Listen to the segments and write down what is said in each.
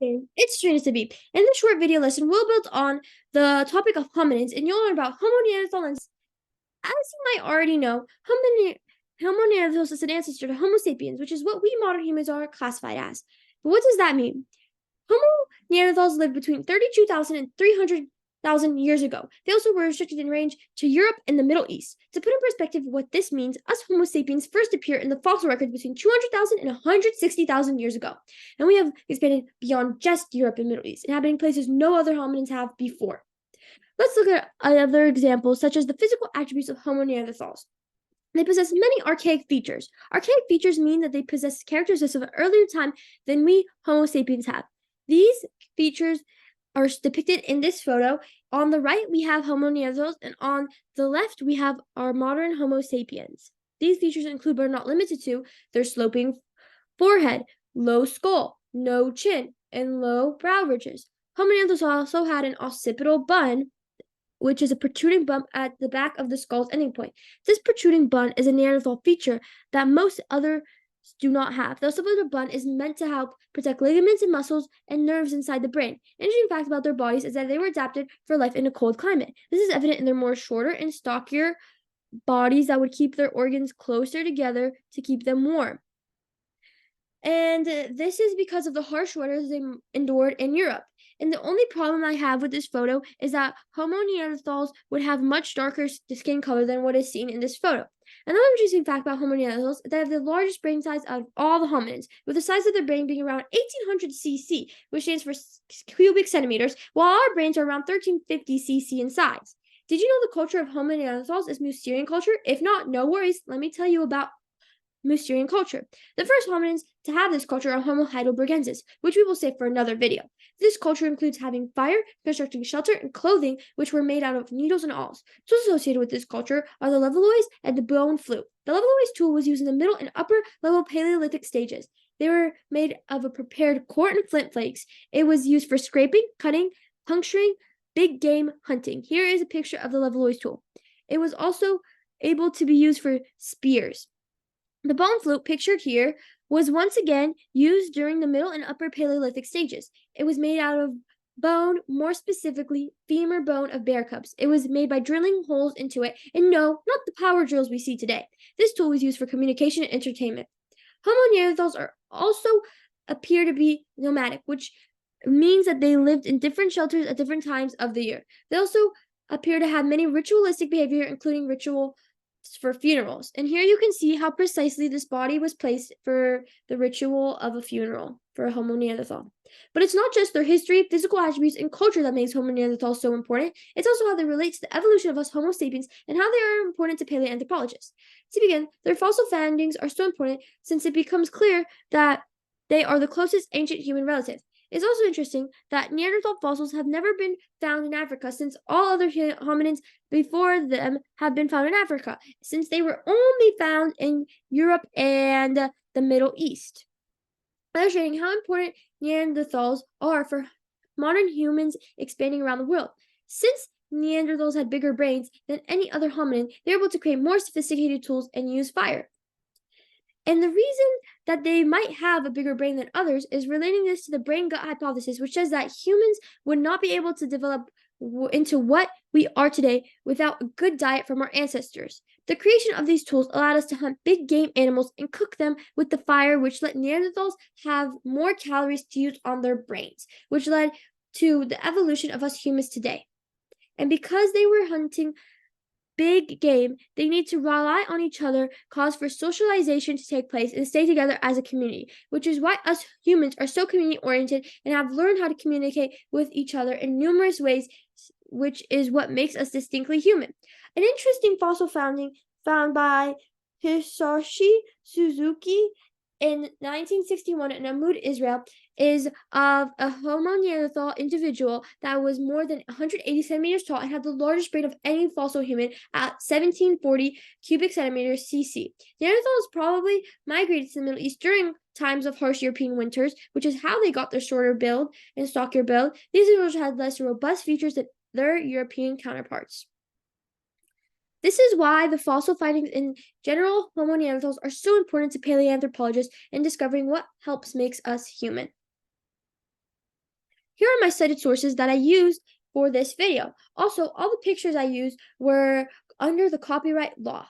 Hey, it's strange to be. In this short video lesson, we'll build on the topic of hominins, and you'll learn about Homo Neanderthalensis. As you might already know, Homo Neanderthalensis is an ancestor to Homo sapiens, which is what we modern humans are classified as. But what does that mean? Homo Neanderthals lived between 32,000 and 300,000 years ago. They also were restricted in range to Europe and the Middle East. To put in perspective what this means, us Homo sapiens first appear in the fossil records between 200,000 and 160,000 years ago. And we have expanded beyond just Europe and Middle East, inhabiting places no other hominins have before. Let's look at other examples, such as the physical attributes of Homo neanderthals. They possess many archaic features. Archaic features mean that they possess characteristics of an earlier time than we Homo sapiens have. These features are depicted in this photo. On the right, we have Homo neanderthals, and on the left, we have our modern Homo sapiens. These features include, but are not limited to, their sloping forehead, low skull, no chin, and low brow ridges. Homo neanderthals also had an occipital bun, which is a protruding bump at the back of the skull's ending point. This protruding bun is a Neanderthal feature that most others do not have. The occipital bun is meant to help protect ligaments and muscles and nerves inside the brain. An interesting fact about their bodies is that they were adapted for life in a cold climate. This is evident in their more shorter and stockier bodies that would keep their organs closer together to keep them warm. And this is because of the harsh winters they endured in Europe. And the only problem I have with this photo is that Homo neanderthals would have much darker skin color than what is seen in this photo. Another interesting fact about Homo neanderthals is that they have the largest brain size out of all the hominins, with the size of their brain being around 1800 cc, which stands for cubic centimeters, while our brains are around 1350 cc in size. Did you know the culture of Homo neanderthals is Mousterian culture? If not, no worries. Let me tell you about Mousterian culture. The first hominins to have this culture are Homo heidelbergensis, which we will save for another video. This culture includes having fire, constructing shelter, and clothing, which were made out of needles and awls. Tools associated with this culture are the levallois and the bone flute. The levallois tool was used in the middle and upper level Paleolithic stages. They were made of a prepared quartz and flint flakes. It was used for scraping, cutting, puncturing, big game hunting. Here is a picture of the levallois tool. It was also able to be used for spears. The bone flute, pictured here, was once again used during the Middle and Upper Paleolithic stages. It was made out of bone, more specifically, femur bone of bear cubs. It was made by drilling holes into it, and no, not the power drills we see today. This tool was used for communication and entertainment. Homo neanderthals are also appear to be nomadic, which means that they lived in different shelters at different times of the year. They also appear to have many ritualistic behavior, including ritual for funerals. And here you can see how precisely this body was placed for the ritual of a funeral for a Homo neanderthal. But it's not just their history, physical attributes, and culture that makes Homo neanderthals so important. It's also how they relate to the evolution of us Homo sapiens and how they are important to paleoanthropologists. To begin, their fossil findings are so important since it becomes clear that they are the closest ancient human relative. It's also interesting that Neanderthal fossils have never been found in Africa, since all other hominins before them have been found in Africa, since they were only found in Europe and the Middle East, illustrating how important Neanderthals are for modern humans expanding around the world. Since Neanderthals had bigger brains than any other hominin, they were able to create more sophisticated tools and use fire. And the reason that they might have a bigger brain than others is relating this to the brain-gut hypothesis, which says that humans would not be able to develop into what we are today without a good diet from our ancestors. The creation of these tools allowed us to hunt big game animals and cook them with the fire, which let Neanderthals have more calories to use on their brains, which led to the evolution of us humans today. And because they were hunting big game, they need to rely on each other, cause for socialization to take place, and stay together as a community, which is why us humans are so community-oriented and have learned how to communicate with each other in numerous ways, which is what makes us distinctly human. An interesting fossil found by Hisashi Suzuki in 1961 in Amud, Israel, is of a Homo neanderthal individual that was more than 180 centimeters tall and had the largest brain of any fossil human at 1740 cubic centimeters cc. Neanderthals probably migrated to the Middle East during times of harsh European winters, which is how they got their shorter build and stockier build. These individuals had less robust features than their European counterparts. This is why the fossil findings in general Homo neanderthals are so important to paleoanthropologists in discovering what helps makes us human. Here are my cited sources that I used for this video. Also, all the pictures I used were under the copyright law.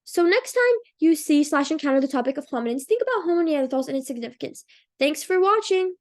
So next time you see / encounter the topic of hominins, think about Homo neanderthals and its significance. Thanks for watching!